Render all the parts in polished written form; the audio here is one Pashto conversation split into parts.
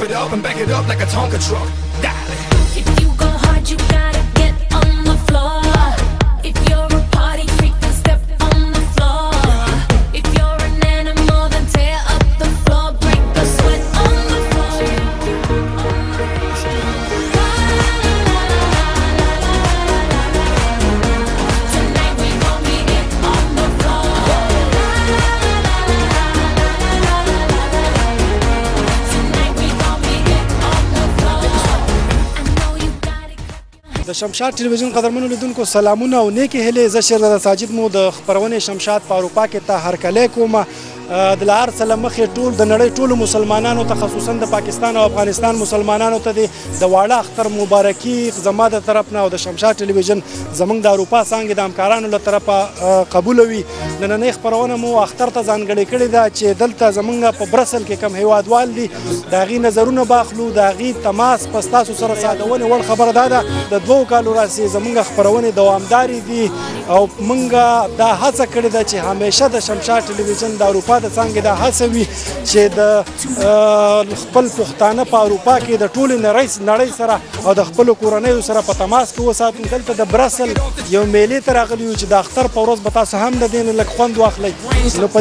it up and back it up like a Tonka truck. Dale. If you go hard, you gotta get on the floor. If you're a party freak, then step on the floor. If you're an animal, then tear up the floor. Break the sweat on the floor. Tonight we gon' be it on the floor. Tonight we gon' be it on the floor. I know you got it. د شمشاد ټلویزیون قدرمنو لیدونکو سلامونه او نیکې هیلې. زه شیرزاده ساجد مو د خپرونې شمشاد په اروپا کې ته هرکلی کوم. د له هر څه له مخې ټول د نړۍ ټولو مسلمانانو ته خصوصا د پاکستان او افغانستان مسلمانانو ته د واړه اختر مبارکي زما د طرف نه او د شمشاد ټلویزیون زموږ د اروپا څانګې د همکارانو له طرفه قبولوي. نننۍ خپرونه مو اختر ته ځانګړې کړې ده چې دلته زموږ په برسل کې کم هیوادوال دي د هغې نظرونه باخلو، د هغې تماس په ستاسو سره سادونې وړ خبره دا ده د 2 کالو راځي زموږ خپرونې دوامدارې دي او موږ دا هڅه کړې ده چې همیشه د شمشاد ټلویزیون د اروپا د څانګې دا هڅه وي چې د خپل پښتانه په اروپا کې د ټولې نړۍ سره او د خپلو کورنیو سره په تماس کې وساتو. دلته د برسل یو میلې ته راغلي یو چې د اختر په ورځ به تاسو هم د دې نه لږ خوند واخلئ. نو په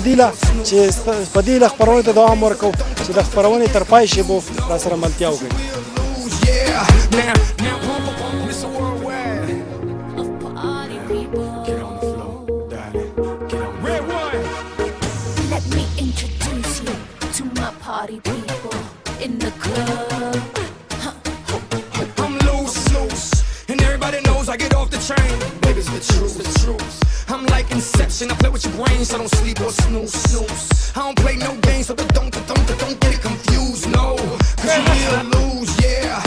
دې له خپرونې ته دوام ورکوو چې د خپرونې تر پای شي به راسره ملتیا وکړئ. Party people. Get on the floor, darling. Get on. Red one. Let me introduce you to my party people in the club. I'm loose, and everybody knows I get off the train. Baby's the truth. I'm like Inception, I play with your brain, so don't sleep or snooze. I don't play no games, so don't get it confused, no. Cause you will lose, yeah.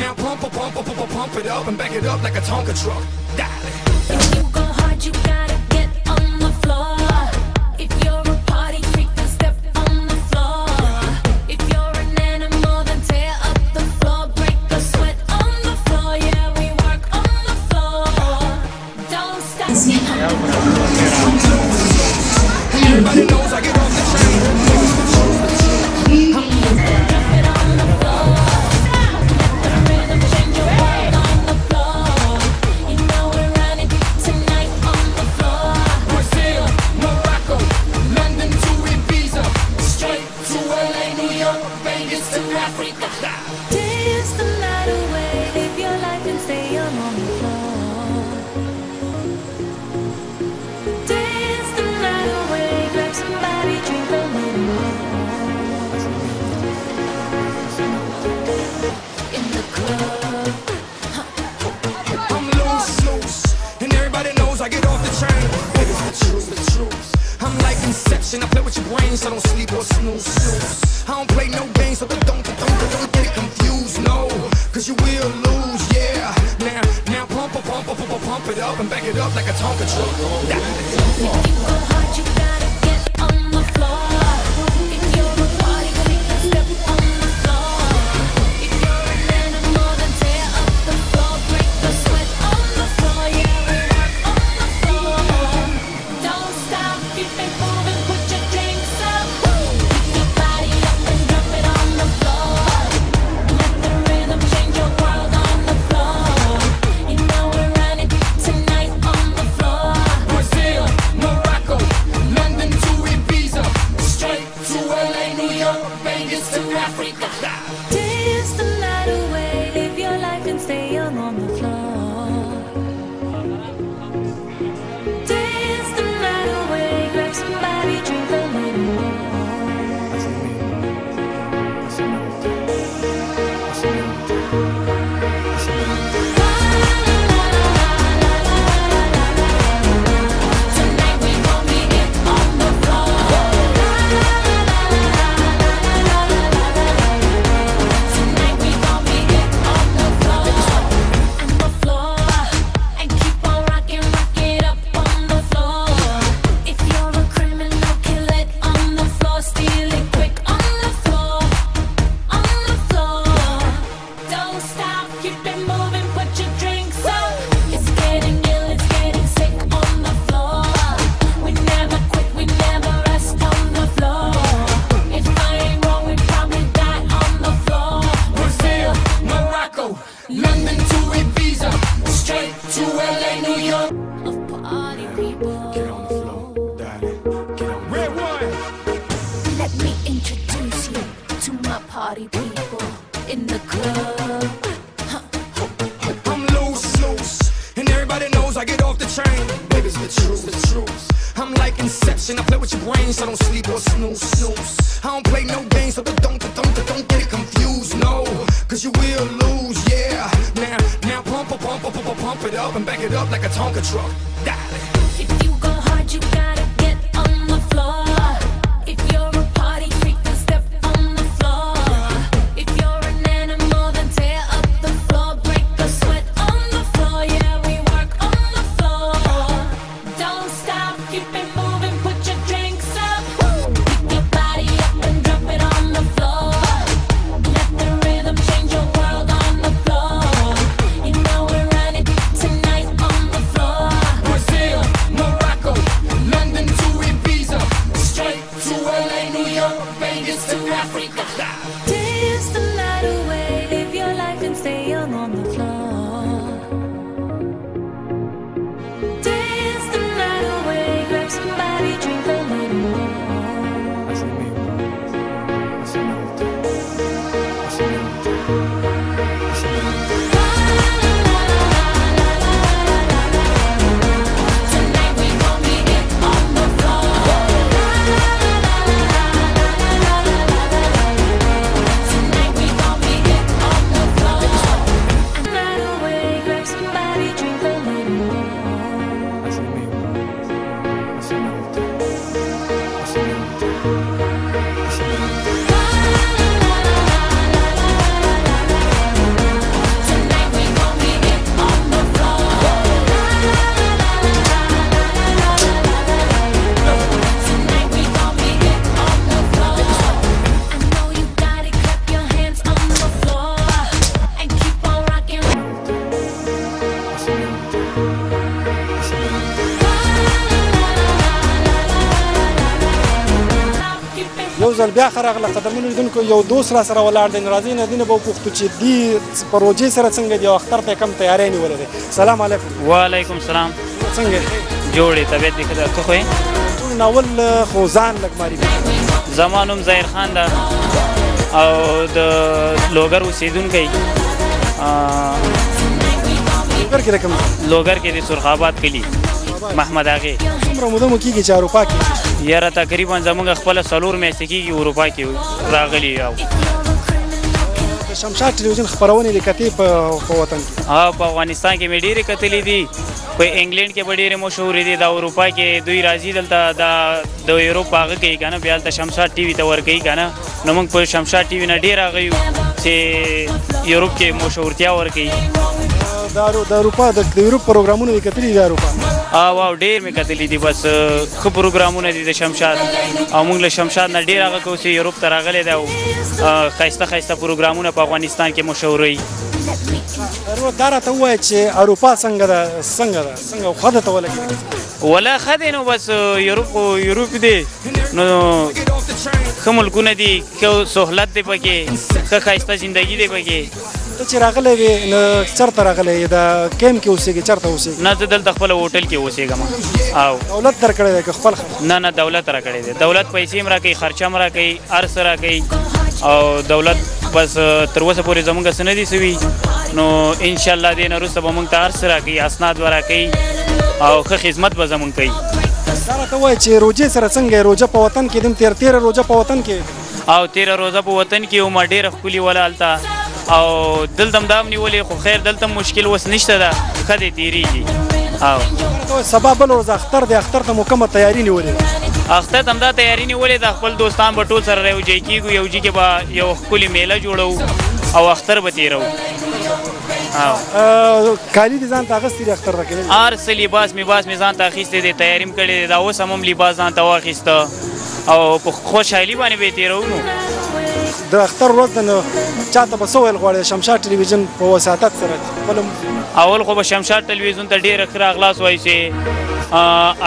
Now pump it up and back it up like a Tonka truck. Dale. If you go hard, you gotta get on the floor. If you're a party freak, then step on the floor. If you're an animal, then tear up the floor. Break the sweat on the floor. Yeah, we work on the floor. Don't stop. Everybody knows I get off the train. Drop it on the floor. Let the rhythm change your world on the floor. You know we're running tonight on the floor. Brazil, Morocco, London to Ibiza, straight to LA, New York, Vegas to Africa. Dance the night away, live your life and stay young on the floor. Dance the night away, grab somebody, drink a little more. In the club. I'm loose, and everybody knows I get off the train. Baby's the truth. I'm like Inception, I play with your brain, so don't sleep or snooze. I don't play no games, so don't get it confused, no. Cause you will lose, yeah. Now pump it up and back it up like a Tonka truck. If you go hard, you gotta get on the floor. If you're a party freak, then step on the floor. If you're an animal, then tear up the floor. Break the sweat on the floor. Yeah, we work on the floor. Don't stop, keep it moving, put your drinks up. Pick your body up and drop it on the floor. Let the rhythm change your world on the floor. You know we're running tonight on the floor. Brazil, Morocco, London to Ibiza, straight to LA, New York, Vegas to Africa. Dance the night away, live your life and stay young on the floor. Dance the night away, grab somebody, drink a little more. Tonight we gon' be it on the floor. Tonight we party people in the club. I'm loose, and everybody knows I get off the train. Baby's the truth. I'm like Inception, I play with your brain, so don't sleep or snooze. I don't play no games, so don't get it confused, no, cause you will lose, yeah. Now pump it up and back it up like a Tonka truck. If you go hard, you gotta get on the floor. If you're a party freak, then step on the floor. If you're an animal, then tear up the floor. Break a sweat on the floor, yeah, we work on the floor. Don't stop, keep it moving, put your drinks up. Pick your body up and drop it on the floor. Let the rhythm change your world on the floor. You know we're running tonight on the floor. Brazil, Morocco, London to Ibiza, straight to LA, New York, Vegas to Africa. Dance the night away, live your life and stay young on the floor. Dance the night away, grab somebody, drink a little more. Tonight we gon' be it on the floor. Tonight we gon' be it on the floor. Night away, grab somebody, drink a little more. Tonight we gon' be it on the floor. Tonight we gon' be it on the floor. I know you got it, clap your hands on the floor and keep on rocking. یو ځل بیا ښه راغله قدرمنو لیدونکو یو دوست را سره ولاړ دی نو راځئ نه دې نه به وپوښتو چې دې پروژې سره څنګه دی او اختر ته یې کم تیاری نیولی دی. سلام علیکم. وعلیکم السلام. څنګه یې؟ جوړې طبیعت دې ښه ده؟ ښه خو یې؟ ټول ناول خو ځان لږ معرفي کړه. زما نوم ظاهر خان ده او د لوګر اوسېدونکی لوګر کې د کوم ځای؟ لوګر کې د سرخاباد کلي محمد اغې. څومره موده مو کېږي چې اروپا کې؟ یاره تقریبا زموږ خپله 4 میاشتې کېږي اروپا کې راغلي یو. د شمشاد ټلویزیون خپرونې دې کتې په وطن کې؟ په افغانستان کې مې ډېرې کتلې دي، په انګلینډ کې به ډېرې مشهورې دي، د اروپا کې دوی راځي دلته د یوروپ هغه کوي که نه، بیا هلته شمشاد ټي وي ته ورکوي که نه، نو موږ په شمشاد ټي وي نه ډېر هغه یو چې یوروپ کې مشهورتیا ورکوي. د اروپا د یوروپ پروګرامونه دې کتلي دي د اروپا؟ واو ډېر مې کتلي دي، بس ښه پروګرامونه دي د شمشاد او موږ له شمشاد نه ډېر هغه کوو چې یوروپ ته راغلی دی او ښایسته ښایسته پروګرامونه په افغانستان کې مشهوروي. دا راته ووایه چې اروپا څنګه ده څنګه ښه ده ته ولګېده؟ ولا ښه دی نو بس یوروپ دی نو ښه ملکونه دي، ښه سهولت دی پکې، ښه ښایسته زندګي دی پکې. ته چې راغلی وې نو چېرته راغلی یې؟ د کیمپ کې اوسېږې؟ چېرته اوسېږې؟ نه زه دلته خپله هوټل کې اوسېږم. او دولت درکړی دی که خپل؟ نه دولت راکړی دی، دولت پیسې هم راکوي، خرچه هم راکوي، هر څه راکوي او دولت بس تر اوسه پورې زموږ څه نه دي سوي، نو انشاءالله دې نه وروسته به موږ ته هر څه راکوي، اسناد به راکوي او ښه خدمت به زموږ کوي. دا راته ووایه چې روژې سره څنګه یې؟ روژه په وطن کې دم تېره روژه په وطن کې؟ او 13 روزه په وطن کې ومه، ډېره ښکلې وله هلته او دلته هم دا هم نیولې، خو خیر دلته هم مشکل اوس نشته ده، ښه دی تېرېږي. او سبا بل ورځ اختر دی، اختر ته مو کومه تیاري نیولې ده؟ اختر ته همدا تیاري نیولې ده، خپل دوستان به ټول سره یو ځای کېږو، یو ځای کې به یو ښکلې میله جوړوو او اختر به تېروو. کالي دې ځان ته اخیستي دي اختر ته کې؟ هر څه لباس مې ځان ته اخیستی دی، تیاري م کړې دی، دا اوس هم لباس ځان ته واخیسته او په خوشحالي باندې به یې تېروو. نو د اختر ورځ ده نو چاته به څه ویل غواړې د شمشاد ټلویزیون په وساطت سره؟ اول خو به شمشاد ټلویزیون ته ډېره ښه راغلاست وایو چې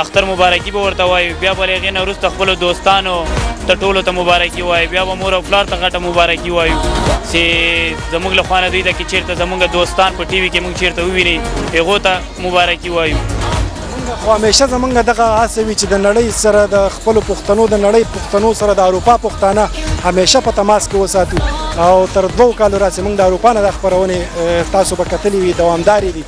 اختر مبارکي به ورته وایو، بیا به له هغې نه وروسته خپلو دوستانو ته ټولو ته مبارکي وایو، بیا به مور او پلار ته غټه مبارکي وایو چې زموږ له خوا نه دوی ته کې چېرته زموږ دوستان په ټي وي کې موږ چېرته وویني هغو ته مبارکي وایو. خو همیشه زمونږ دغه هڅه وي چې د نړۍ سره د خپلو پښتنو د نړۍ پښتنو سره د اروپا پښتانه همیشه په تماس کې وساتو. او تر 2 کالو راځي موږ د اروپا نه د خپرونې تاسو به کتلې وي دوامدارې دي.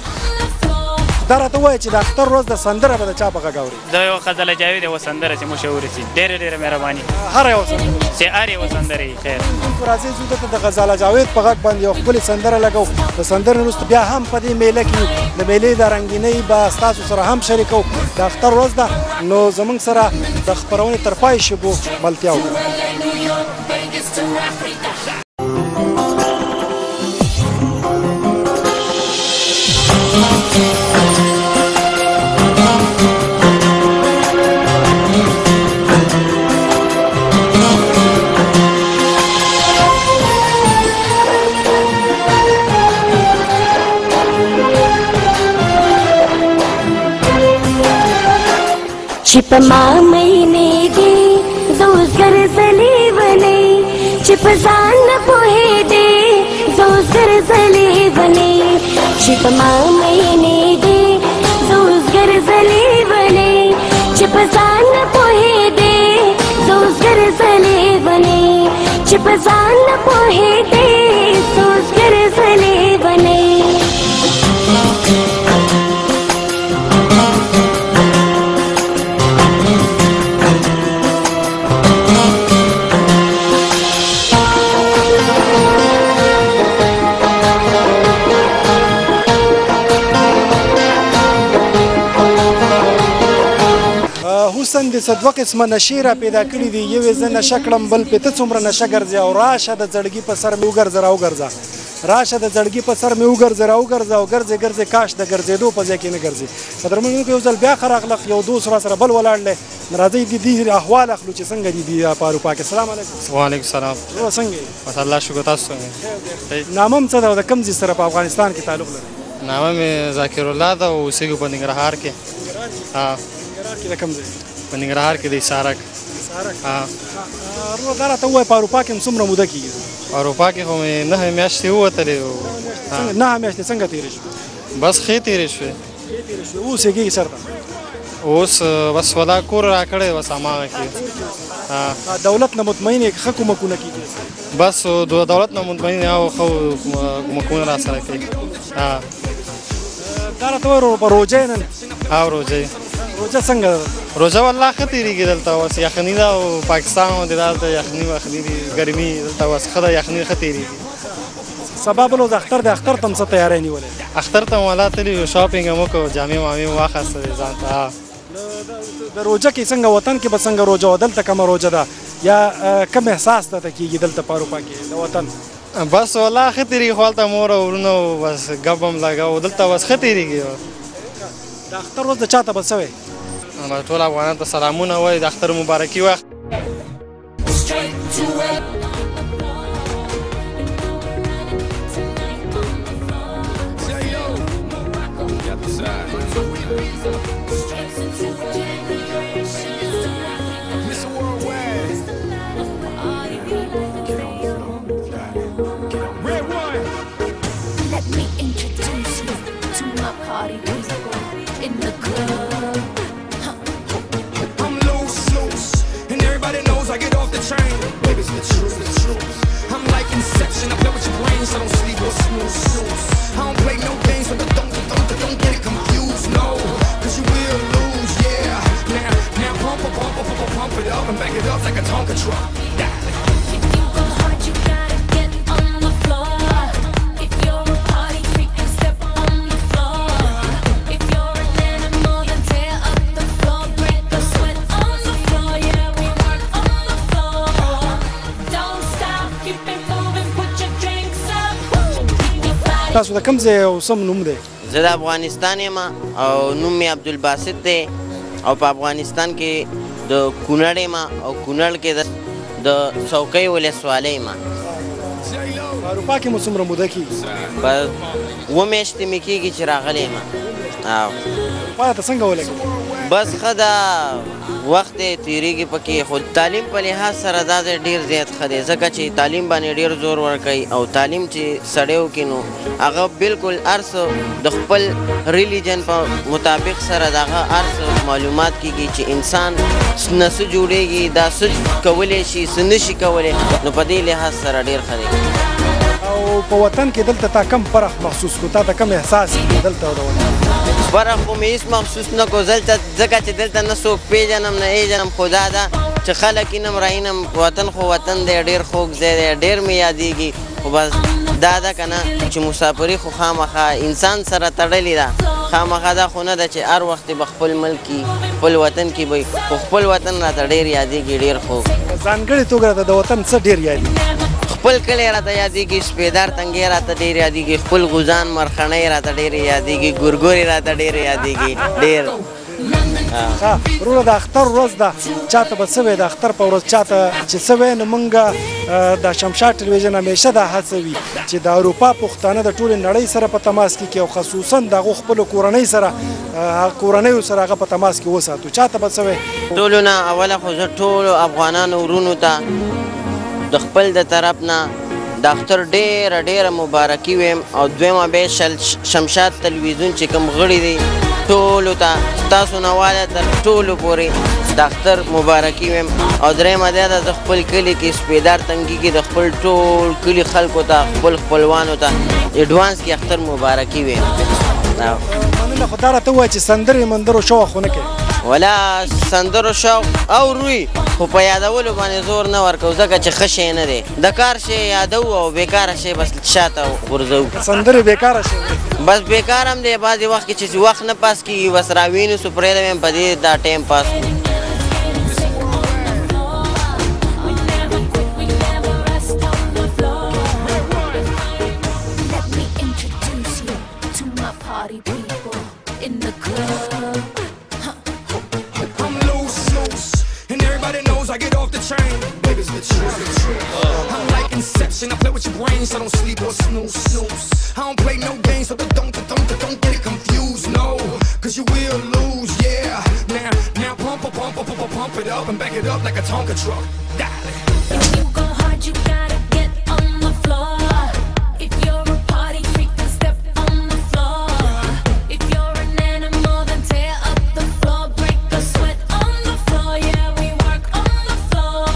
دا راته ووایه چې د اختر ورځ د سندره به د چا په غږ اوري؟ د یو غزل جاوید یوه سندره چې مشهورې سي ډېره ډېره مهرباني هره یوه سندره چې هر یوه سندره یې خیر. راځئ ځو دلته د غزاله جاوید په غږ باندې یو ښکلې سندره لګو. د سندرې وروسته بیا هم په دې میله کې د میلې د رنګینۍ به ستاسو سره هم شریکو. د اختر ورځ ده نو زموږ سره د خپرونې تر پای شګو ملتیا وکړه. چې په ما مینې دې زوز ګرځلې ونې چې په ځان نه پوهېدې زوز ګرځلې ونې چې په ما مینې دې زوز ګرځلې ونې چې په ځان نه پوهېدې زوز ګرځلې ونې چې په ځان نه پوهېدې زوز ګرځلې ونې. حسن د دوه قسمه نشې را پیدا کړي دي. یو یې زه نشه کړم بل پې ته څومره نشه ګرځې او راشه د زړګي په سر مې وګرځه راوګرځه راشه د زړګي په سر مې وګرځه راوګرځه او ګرځې ګرځې کاش د ګرځېدو په ځای کې نه ګرځې. قدرمنونکو یو ځل بیا ښه راغلق یو دوست را سره بل ولاړ دی. راځئ د دې احوال اخلو چې څنګه دي دي په اروپا کې. السلام علیکم. وعلیکم السلام. څنګه یې؟ بس الله شکر. تاسو څنګه؟ نامه م څه ده او د کوم ځای سره په افغانستان کې تعلق لري؟ نامه مې ذاکر الله ده او اوسېږو په ننګرهار کې. ننګرهار کې د کوم ځای؟ په ننګرهار کې د سارک. دا راته ووایه په اروپا کې څومره موده کېږي؟ په اروپا کې خو مې 9 میاشتې ووتلې. 9 میاشتې څنګه تېرې شوې؟ بس ښې تېرې شوې. اوس یې کېږي چېرته؟ اوس بس ولا کور راکړی بس هماغه کې. دولت نه مطمئن یې ښه کومکونه کېږي؟ بس دولت نه مطمئن او ښه کومکونه را سره کوي. دا راته ووایه په روژه یې نن؟ روژه روژه څنګه ده؟ روژه والله ښه تېرېږي دلته. اوس یخني ده او پاکستان باندې دلته یخني وخني دي ګرمي دلته اوس ښه ده یخني ښه تېرېږي. سبا بل د اختر د اختر ته هم څه تیاری نیولې؟ اختر ته مو الله تللي یو شاپینګ هم وکړو جامې وامې مو واخیستلې ځان ته. د روژه کې څنګه وطن کې به څنګه روژه وه؟ دلته کومه روژه ده یا کوم احساس درته کېږي دلته په اروپا کې د وطن؟ بس والله ښه تېرېږي خو هلته مور او ورونه بس ګپ هم لګوو دلته بس ښه تېرېږي. د اختر ورځ د چا ته به څه وایې؟ ټول افغانانو ته سلامونه وایي د اختر مبارکي واخلئ. تاسو د کوم ځای او سم نوم دی؟ زه د افغانستان یم او نوم مې عبدالباسط دی او په افغانستان کې د کونړ یم او کونړ کې د څوکۍ ولسوالۍ یم. په اروپا کې مو څومره موده کېږي؟ په 2 میاشتې مې کېږي چې راغلی یم. اروپا ته څنګه ولګېد؟ بس ښه ده وخت دی تېرېږي پکې خو تعلیم په لحاظ سره دا ځای ډېر زیات ښه دی ځکه چې تعلیم باندې ډېر زور ورکوي او تعلیم چې سړی وکړي نو هغه بالکل هر څه د خپل ریلیجن په مطابق سره د هغه هر څه معلومات کېږي چې انسان نه څه جوړېږي دا څه کولی شي څه نه شي کولی نو په دې لحاظ سره ډېر ښه دی او په وطن کې دلته تا کم فرق محسوس کړو تا ته کم احساس دلته د وطن فرق خو مې هېڅ محسوس نه کړو ځکه چې دلته نه څوک پېژنم نه ایژنم خو دا ده چې خلک وینم راینم وطن خو وطن دی ډېر خوږ ځای دی ډېر مې یادېږي خو بس دا ده که نه چې مسافري خو خامخا انسان سره تړلې ده خامخا دا خو نه ده چې هر وخت به خپل ملک کې خپل وطن کې به خو خپل وطن راته ډېر یادېږي ډېر خوږ ځانګړې توګه راته د وطن څه ډېر یادېږي خپل کلی راته یادېږي سپېدار تنګې راته ډېر یادېږي خپل غوزان مرخڼۍ راته ډېر یادېږي ګورګورې راته ډېر یادېږي ډېر ښه وروڼه د اختر ورځ ده چاته به څه وی د اختر په ورځ چاته چې څه وی نو موږ د شمشاد ټلویزیون همیشه دا هڅه وي چې د اروپا پښتانه د ټولې نړۍ سره په تماس کې او خصوصا د هغو خپلو کورنیو سره هغه په تماس کې وساتو چاته به څه وی ټولو نه اوله خو زه ټولو افغانانو ورونو ته د خپل د طرف نه د اختر ډېره ډېره مبارکي ویم او دویمه بیا شمشاد تلویزیون چې کوم غړي دي ټولو ته ستاسو نه واله تر ټولو پورې د اختر مبارکي ویم او درېیمه دا ده زه خپل کلي کې سپېدار تنګي کې د خپل ټول کلي خلکو ته خپل خپلوانو ته اډوانس کې اختر مبارکي ویم مننه خو دا راته ووایه چې سندرې مندرو شوق خو نه کوې ولا سندرو شوق او روی خو په یادولو باندې زور نه ورکوو ځکه چې ښه شی نه دی د کار شی یادوو او بېکاره شی بس شاته غورځوو سندرې بېکاره شی بس بېکار هم دی بعضې وخت کې چې وخت نه پاس کېږي بس راوینیسو پرېږدم یم په دې دا ټایم پاس کړو I play with your brain, so don't sleep or snooze. I don't play no games, so don't get it confused, no. Cause you will lose, yeah. Now pump it up and back it up like a Tonka truck. Darling. If you go hard, you gotta get on the floor. If you're a party freak, then step on the floor. If you're an animal, then tear up the floor. Break a sweat on the floor, yeah, we work on the floor.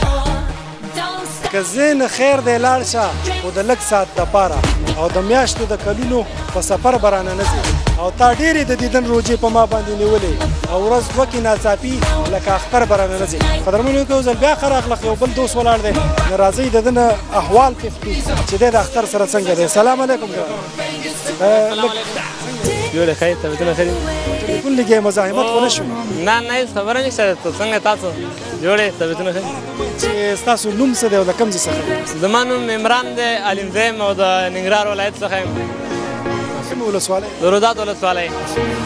Don't stop. که ذهن خیر دی لاړ شه خو د لږ ساعت دپاره او د میاشتو د کلونو په سفر به رانه نه ځې او تا ډېرې د دیدن روجې په ما باندې نیولې او ورځ دوه کې ناڅاپي لکه اختر به رانه نه ځې قدرمنو که یو ځل بیا ښه راغلق یو بل دوست ولاړ دی نو راځئ د ده نه احوال پوښتو چې دی د اختر سره څنګه دی سلام علیکم جوړه خیر طبیعتونه ښه دي ټلیفون لګیا مزاحمت خو نه شوي نه نه هېڅ خبره نشته څنګه تاسو جوړې طبیعتونه ښه دي چې ستاسو نوم څه دی او د کوم ځای څخه زما نوم عمران دی علمزی یم او د ننګرهار ولایت څخه یم کومه ولسوالۍ د رودات ولسوالۍ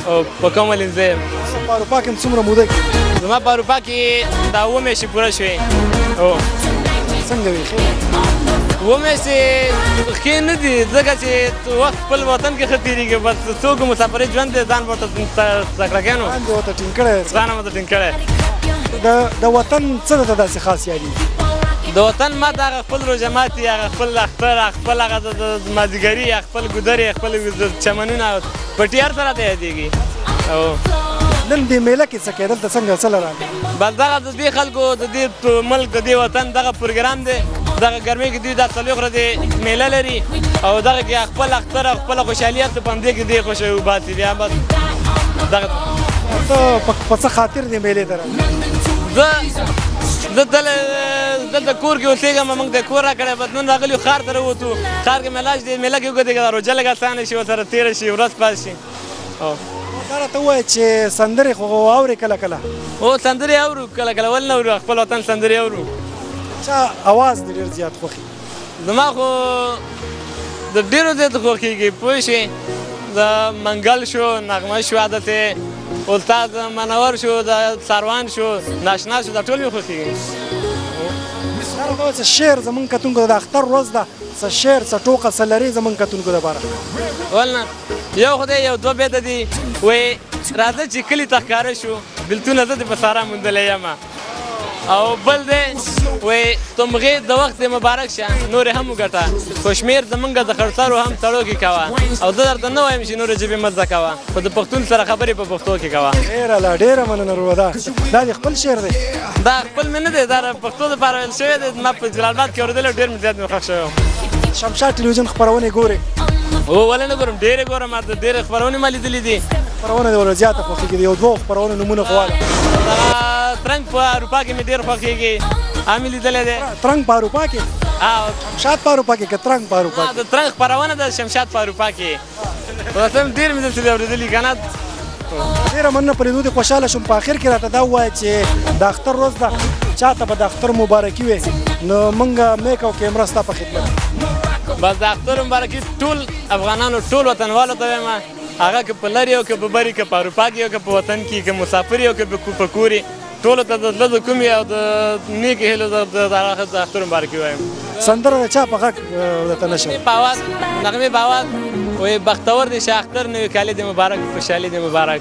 او په کوم علمزی یم په اروپا کې څومره موده کې زما په اروپا کې دا 7 میاشتې پوره شوې څنګه وي ښه 7 میاشتې ښې نه دي ځکه چې وخت خپل وطن کې ښه تېرېږي بس څوک مسافرۍ ژوند دی ځان ورته تکړه ځان دې ورته ټینګ کړی ځان ورته ټینګ کړی د وطن څه درته داسې خاص یادېږي د وطن ما ته هغه خپل روژه ماتي هغه خپل اختر خپل هغه د مازدیګري خپل ګودرې خپل چمنونه پټي هر څه راته یادېږي نن دې میله کې څه کې دلته څنګه څه راغلی بس دغه د دې خلکو د دې ملک د دې وطن دغه پروګرام دی دغه ګرمۍ کې دوی دا 4 ورځې میله لري او دغه کې خپل اختر او خپله خوشحالي هلته په همدې کې دې خوښوي وباسي بیا بس دغه ته په څه خاطر دې میلې ته راغلی زه دلته کور کې اوسېږم موږ د کور راکړی بس نن راغلي ښار ته راووتو ښار کې میله چې میله کې وګورې روژه لږ اسانه شي ورسره تېره شي ورځ پاس شي دا راته ووایه چې سندرې خو اورې کله کله هو سندرې اورو کله کله ولې نه اورو خپل وطن سندرې اورو چا اواز دې ډېر زیات خوښي زما خو د ډېرو زیات خوښېږي پوه شوې د منګل شو نغمه شو عادتې استاد منور شو د سروان شو ناشنا شو دا ټول مې خوښېږي دا راته ووایه څه شعر زمونږ کتونکو د اختر ورځ ده څه شعر څه ټوکه څه لرې زمونږ کتونکو دپاره ولنه یو خدای یو 2 بیته دي وایي راځه چې کلي ته ښکاره شو بلتونه زه دې په سارا موندلی یم او بل دی وایي تمغې د وخت مبارک شه نورې هم وګټه خو شمېر زمونږ د خړسرو هم تړو کې کوه او زه درته نه وایم چې نورې ژبې مه زده کوه خو د پښتون سره خبرې په پښتو کې کوه ډېره لا ډېره مننه رودا دا د خپل شعر دی دا خپل مې نه دی دا د پښتو دپاره ویل شوی دی ما په جلال آباد کې اورېدلی ډېر مې زیات مې خوښ شوی شمشاد ټلویزیون خپرونې ګورې هو ولې نه ګورم ډېرې ګورم ما د ډېرې خپرونې ما لیدلي دي خپرونه دې ورته زیاته خوښېږي د یو دوو خپرونو نومونه خو واله ترنګ په اروپا کې مې ډېر خوښېږي مې لیدلی دی ترنګ په اروپا کې شمشاد په اروپا کې که ترنګ په اروپا کې د ترنګ خپرونه د شمشاد په اروپا کې اوس هم ډېر مې داسې اورېدلي که نه ډېره مننه په لیدو دې خوشحاله شوم په آخر کې راته دا ووایه چې د اختر ورځ ده چاته به د اختر مبارکي وې نو موږ میک او کیمره ستا په خدمت بس د اختر مبارکي ټول افغانانو ټول وطنوالو ته وایم هغه که په لرې او که په بري که په اروپا کې او که په وطن کې که مسافر او که په کور ټولو ته د زړه د کومې او د نیکې هیلو د اختر مبارکي وایم سندره د چا په غږ درته نه شوه په اواز نغمې په اواز وایي بختور دی شه اختر نوي کالي دی مبارک خوشحالي دی مبارک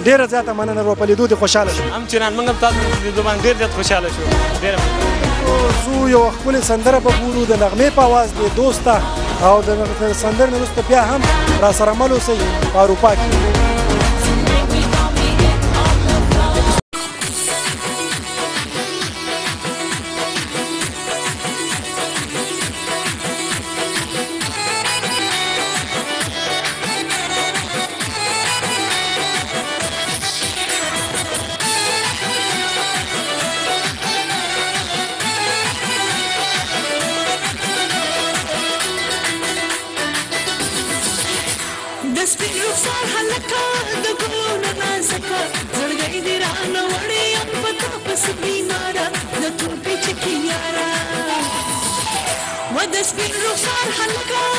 ډېره زیاته مننه رو په لیدو دې خوشحاله شوم همچنان موږ هم تاسو په لیدو باندې ډېر زیات خوشحاله شو ډېره زه یو ښکلې سندره به ګورو د نغمې په اواز دې دوسته او د سندرې نه وروسته بیا هم را سره مل اوسئ په اروپا کې سپین رخسار هلکه د ګلونو نازکه زړګی دې رانه وړې یم په تا پسې بیماره د تور پیچکي یاره و د سپین رخسار هلکه